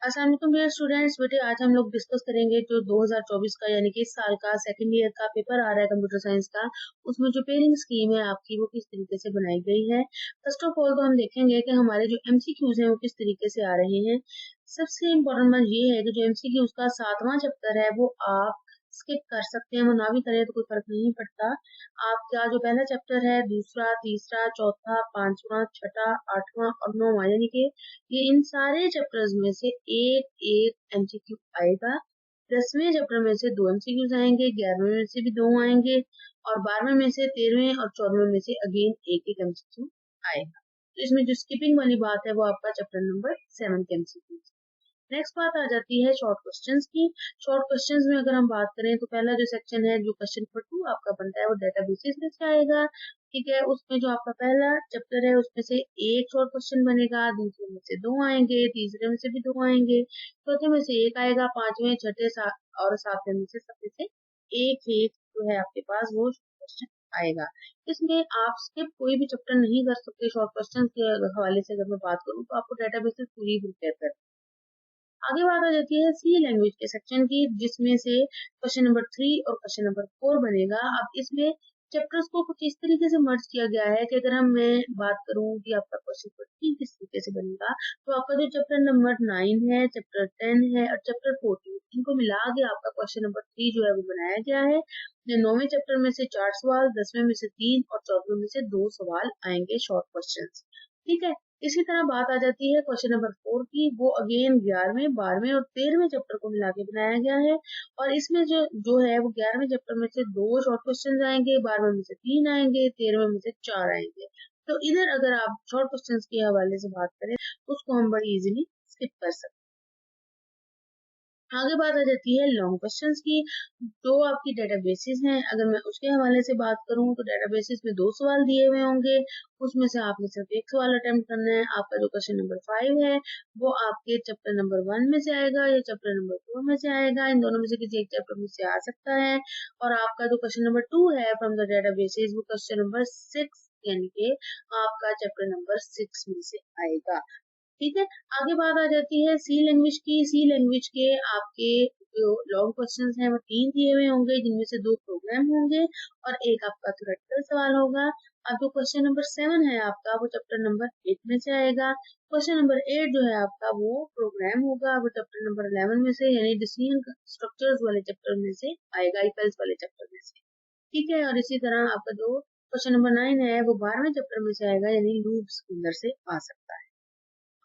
अस्सलाम वालेकुम dear students. बेटे आज हम लोग डिस्कस करेंगे जो 2024 का यानी कि इस साल का सेकंड ईयर का पेपर आ रहा है कंप्यूटर साइंस का, उसमें जो पेयरिंग स्कीम है आपकी वो किस तरीके से बनाई गई है। फर्स्ट ऑफ ऑल तो हम देखेंगे कि हमारे जो एमसीक्यूज हैं वो किस तरीके से आ रहे हैं। सबसे इम्पोर्टेंट बात ये है कि जो एमसीक्यूज का 7वां चैप्टर है वो आप स्किप कर सकते हैं, वो ना भी करें तो कोई फर्क नहीं पड़ता। आपका जो पहला चैप्टर है, दूसरा, तीसरा, चौथा, पांचवा, छठा, आठवां और 9वां यानी कि ये इन सारे चैप्टर्स में से एक एक एमसीक्यू आएगा। 10वें चैप्टर में से 2 एमसीक्यूज आएंगे, 11वें में से भी 2 आएंगे और 12वें में से, 13वें और 14वें में से अगेन एक एक एमसीक्यू आएगा। तो इसमें जो स्किपिंग वाली बात है वो आपका चैप्टर नंबर 7 के एमसीक्यू। नेक्स्ट बात आ जाती है शॉर्ट क्वेश्चंस की। शॉर्ट क्वेश्चंस में अगर हम बात करें तो पहला जो सेक्शन है, जो क्वेश्चन नंबर 2 आपका बनता है वो डेटाबेसेस में से आएगा। ठीक है, उसमें जो आपका पहला चैप्टर है उसमें से एक शॉर्ट क्वेश्चन बनेगा, दूसरे में से 2 आएंगे, तीसरे में से भी 2 आएंगे, चौथे में से एक आएगा, पांचवें, छठे, और सातवें में से सब में से एक एक जो है आपके पास वो क्वेश्चन आएगा। इसमें आप स्किप कोई भी चैप्टर नहीं कर सकते। शॉर्ट क्वेश्चन के हवाले से अगर मैं बात करूँ तो आपको डेटाबेसेस पूरी प्रिपेयर कर। आगे बात आ जाती है सी लैंग्वेज के सेक्शन की, जिसमें से क्वेश्चन नंबर 3 और क्वेश्चन नंबर 4 बनेगा। अब इसमें चैप्टर्स को कुछ इस तरीके से मर्ज किया गया है कि अगर मैं बात करूं कि आपका क्वेश्चन नंबर 3 किस तरीके से बनेगा, तो आपका जो चैप्टर नंबर 9 है, चैप्टर 10 है और चैप्टर 14, इनको मिला के आपका क्वेश्चन नंबर 3 जो है वो बनाया गया है। 9वें चैप्टर में से 4 सवाल, 10वें में से 3 और 14वें में से 2 सवाल आएंगे शॉर्ट क्वेश्चन। ठीक है, इसी तरह बात आ जाती है क्वेश्चन नंबर 4 की, वो अगेन 11वें, 12वें और 13वें चैप्टर को मिला के बनाया गया है। और इसमें जो जो है वो 11वें चैप्टर में से 2 शॉर्ट क्वेश्चन आएंगे, 12वें में से 3 आएंगे, 13वें में से 4 आएंगे। तो इधर अगर आप शॉर्ट क्वेश्चन के हवाले से बात करें उसको हम बड़ी इजीली स्किप कर सकते हैं। आगे बात आ जाती है लॉन्ग क्वेश्चंस की। जो आपकी डेटाबेसेस हैं, अगर मैं उसके हवाले से बात करूं तो डेटाबेसेस में 2 सवाल दिए हुए होंगे, उसमें से आपने सिर्फ एक सवाल अटेम्प्ट करना है। आपका जो क्वेश्चन नंबर 5 है वो आपके चैप्टर नंबर 1 में से आएगा या चैप्टर नंबर 4 में से आएगा, इन दोनों में से किसी एक चैप्टर में से आ सकता है। और आपका जो क्वेश्चन नंबर 2 है फ्रॉम द डेटाबेसेस वो क्वेश्चन नंबर 6 यानी कि आपका चैप्टर नंबर 6 में से आएगा। ठीक है, आगे बात आ जाती है सी लैंग्वेज की। सी लैंग्वेज के आपके जो लॉन्ग क्वेश्चंस हैं वो 3 दिए हुए होंगे, जिनमें से 2 प्रोग्राम होंगे और एक आपका थ्योरेटिकल सवाल होगा। अब जो क्वेश्चन नंबर 7 है आपका वो चैप्टर नंबर 8 में से आएगा। क्वेश्चन नंबर 8 जो है आपका वो प्रोग्राम होगा, वो चैप्टर नंबर 11 में से यानी डिसीजन स्ट्रक्चर्स वाले चैप्टर में से आएगा, इक्वल्स वाले चैप्टर में से। ठीक है, और इसी तरह आपका जो क्वेश्चन नंबर 9 है वो 12वें चैप्टर में से आएगा, यानी लूप्स के अंदर से आ सकता है।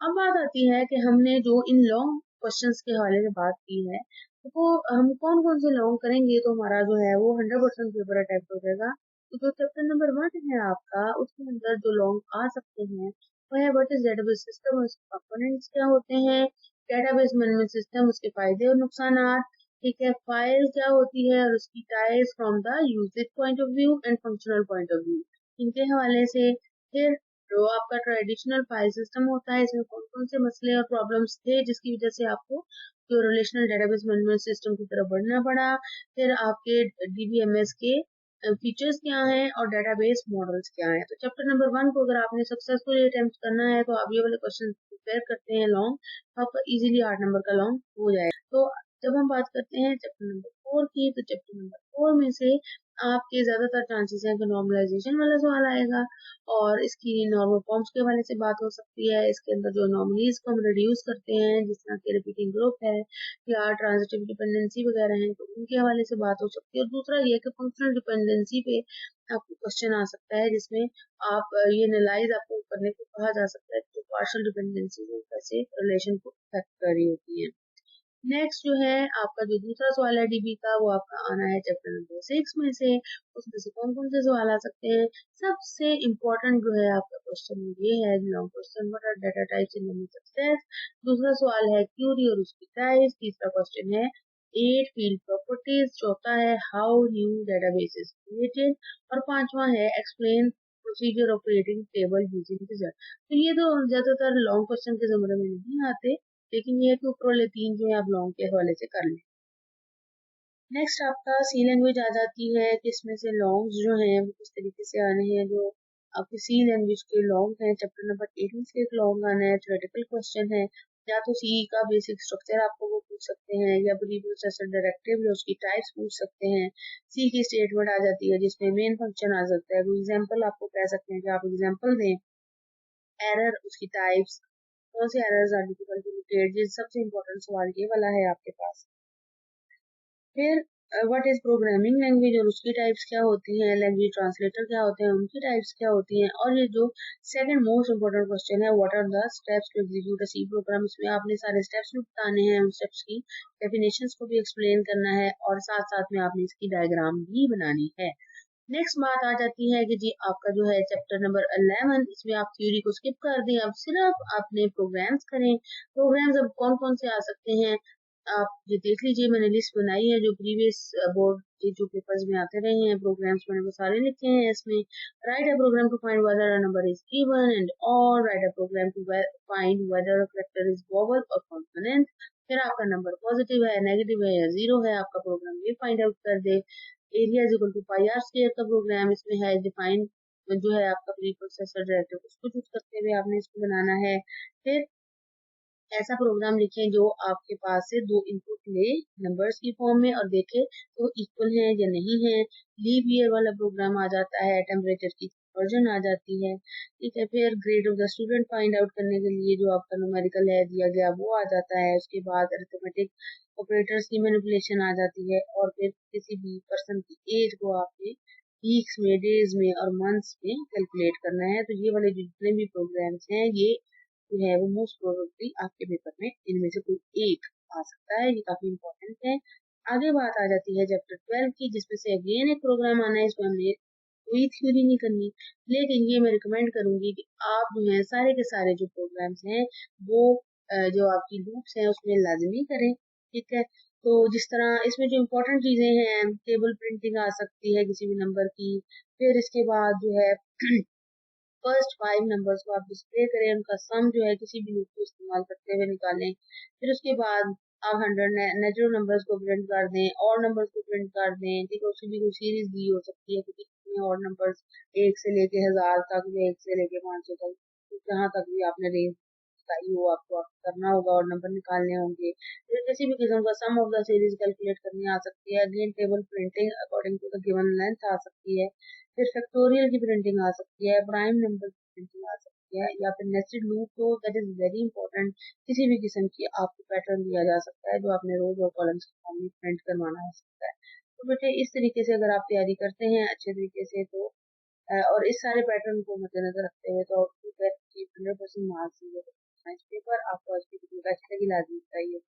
अब बात आती है कि हमने जो इन लॉन्ग क्वेश्चंस के हवाले से बात की है, तो वो हम कौन कौन से लॉन्ग करेंगे तो हमारा जो है वो 100% पेपर अटेम्प्ट हो जाएगा। तो जो चैप्टर नंबर 1 है आपका, उसके अंदर जो लॉन्ग आ सकते हैं वो है व्हाट इज डेटाबेस सिस्टम, उसके कंपोनेंट्स क्या होते हैं, डेटाबेस मैनेजमेंट सिस्टम, उसके फायदे और नुकसान, ठीक है, फाइल क्या होती है और उसकी types from the usages point of view and functional point of view, इनके हवाले से। फिर जो आपका ट्रेडिशनल फाइल सिस्टम होता है, इसमें कौन कौन से मसले और प्रॉब्लम्स थे जिसकी वजह से आपको जो रिलेशनल डेटाबेस मैनेजमेंट सिस्टम की तरफ बढ़ना पड़ा। फिर आपके डीबीएमएस के फीचर्स क्या हैं और डेटाबेस मॉडल्स क्या हैं। तो चैप्टर नंबर 1 को अगर आपने सक्सेसफुली अटेम्प्ट करना है तो आप ये वाले क्वेश्चन प्रिपेयर करते हैं लॉन्ग, तो आपका इजीली 8 नंबर का लॉन्ग हो जाएगा। तो जब हम बात करते हैं चैप्टर नंबर 4 की, तो चैप्टर नंबर 4 में से आपके ज्यादातर चांसेस हैं कि नॉर्मलाइजेशन वाला सवाल आएगा और इसकी नॉर्मल फॉर्म्स के हवाले से बात हो सकती है। इसके अंदर जो नॉर्मलीज को हम रिड्यूस करते हैं, जिस तरह के रिपीटिंग ग्रुप है या ट्रांजिटिव डिपेंडेंसी वगैरह है, तो उनके हवाले से बात हो सकती है। और दूसरा ये कि फंक्शनल डिपेंडेंसी पे आपको क्वेश्चन आ सकता है, जिसमें आप ये एनालाइज आपको करने को कहा जा सकता है कि पार्शियल डिपेंडेंसी कैसे रिलेशन को अफेक्ट कर रही होती है। नेक्स्ट जो है आपका जो दूसरा सवाल है डीबी का, वो आपका आना है चैप्टर नंबर 6 में से। उसमें से कौन कौन से सवाल आ सकते हैं। सबसे इम्पोर्टेंट जो है आपका क्वेश्चन ये है long question, what are data types in success. दूसरा सवाल है क्यूरी और उसकी टाइप्स। तीसरा क्वेश्चन है 8 फील्ड प्रॉपर्टीज। चौथा है how new database is created और पांचवा है explain procedure of creating table using result. तो ये तो ज्यादातर लॉन्ग क्वेश्चन के जमाने में नहीं आते, लेकिन ये है कि ऊपर वाले 3 जो है आप लॉन्ग के हवाले से कर लें। नेक्स्ट आपका सी लैंग्वेज आ जाती है कि इसमें से लॉन्ग्स जो हैं वो किस तरीके से आने हैं। जो आपके सी लैंग्वेज के लॉन्ग हैं, चैप्टर नंबर 8 में से एक लॉन्ग आना है, थ्योरेटिकल क्वेश्चन है। या तो सी का बेसिक स्ट्रक्चर आपको वो पूछ सकते हैं, या प्रीप्रोसेसर डायरेक्टिव या उसकी टाइप्स पूछ सकते हैं। सी की स्टेटमेंट आ जाती है जिसमें मेन फंक्शन आ सकता है। वो एग्जाम्पल आपको कह सकते हैं कि आप एग्जाम्पल दें, एरर, उसकी टाइप्स, कौन से errors are difficult to locate, ये सबसे इम्पोर्टेंट सवाल ये वाला है आपके पास। फिर व्हाट इज प्रोग्रामिंग लैंग्वेज और उसकी टाइप्स क्या होती हैं, लैंग्वेज ट्रांसलेटर क्या होते हैं, उनकी टाइप्स क्या होती हैं। और ये जो सेकंड मोस्ट इम्पोर्टेंट क्वेश्चन है, what are the steps to execute a C program, इसमें आपने सारे स्टेप्स भी बताने हैं, उन स्टेप्स की डेफिनेशंस को भी एक्सप्लेन करना है, और साथ साथ में आपने इसकी डायग्राम भी बनानी है। नेक्स्ट बात आ जाती है कि जी आपका जो है चैप्टर नंबर 11, इसमें आप थ्योरी को स्किप कर दें, अब सिर्फ आपने प्रोग्राम्स करें। प्रोग्राम्स अब कौन कौन से आ सकते हैं आप ये देख लीजिए, मैंने लिस्ट बनाई है जो प्रीवियस बोर्ड के जो पेपर्स में आते रहे हैं। प्रोग्राम्स मैंने वो सारे लिखे हैं इसमें। Write a program to find whether a number is even and odd, write a program to find whether a factor is vowel और कॉन्सोनेंट। फिर आपका नंबर पॉजिटिव है, नेगेटिव है या जीरो है, आपका प्रोग्राम ये फाइंड आउट कर दे। Area is equal to pi r square का प्रोग्राम इसमें है डिफाइन, जो है आपका प्री प्रोसेसर डायरेक्टिव, उसको चूज करते हुए आपने इसको बनाना है। फिर ऐसा प्रोग्राम लिखें जो आपके पास से दो इनपुट ले नंबर्स की फॉर्म में और देखे तो इक्वल है या नहीं है। लीव ईयर वाला प्रोग्राम आ जाता है, टेम्परेचर की वर्जन आ जाती है, ठीक है। फिर grade of the student find out करने के लिए जो आपका न्यूमेरिकल है दिया गया वो आ जाता है। उसके बाद अरिथमेटिक ऑपरेटर्स की मैनिपुलेशन आ जाती है, और फिर किसी भी पर्सन की एज को आपने वीक्स में, डेज में और मंथ्स में कैलकुलेट करना है। तो ये वाले जितने भी प्रोग्राम्स हैं ये जो है वो मोस्ट प्रोबेबली आपके पेपर में इनमें से कोई एक आ सकता है, ये काफी इंपॉर्टेंट है। आगे बात आ जाती है चैप्टर 12 की, जिसमें से अगेन एक प्रोग्राम आना है। इसमें हमने कोई थ्योरी नहीं करनी, लेकिन ये मैं रिकमेंड करूंगी कि आप जो है सारे के सारे जो प्रोग्राम्स हैं वो जो आपकी लूप्स हैं उसमें लाजमी करें, ठीक है। तो जिस तरह इसमें जो इम्पोर्टेंट चीजें हैं, टेबल प्रिंटिंग आ सकती है किसी भी नंबर की। फिर इसके बाद जो है फर्स्ट 5 नंबर्स को आप डिस्प्ले करें, उनका सम जो है किसी भी लूप को इस्तेमाल करते हुए निकालें। फिर उसके बाद आप 100 नेचुरल नंबर्स को प्रिंट कर दें, और नंबर्स को प्रिंट कर दें, ठीक है। उसकी भी कोई सीरीज दी हो सकती है, क्योंकि इसमें और नंबर्स 1 से लेके 1000 तक या 1 से लेके 500 तक, तो जहाँ तक भी आपने रेंज बताई हो आपको करना होगा और नंबर निकालने होंगे। फिर किसी भी किस्म का sum of the series calculate करनी आ सकती है। Again table printing according to the given length आ सकती है। फिर फैक्टोरियल की प्रिंटिंग आ सकती है, प्राइम नंबर की प्रिंटिंग आ सकती है, या फिर नेस्टेड लूप, तो दैट इज वेरी इंपॉर्टेंट। किसी भी किस्म की आपको पैटर्न दिया जा सकता है जो आपने रोज और कॉलम्स की फॉर्म में प्रिंट करवाना हो सकता है। तो बेटे इस तरीके से अगर आप तैयारी करते हैं अच्छे तरीके से, तो और इस सारे पैटर्न को मद्देनजर रखते हुए, तो 100% मार्क्स साइंस पेपर आपको आज की वीडियो कैसी लगी लाजमी बताइए।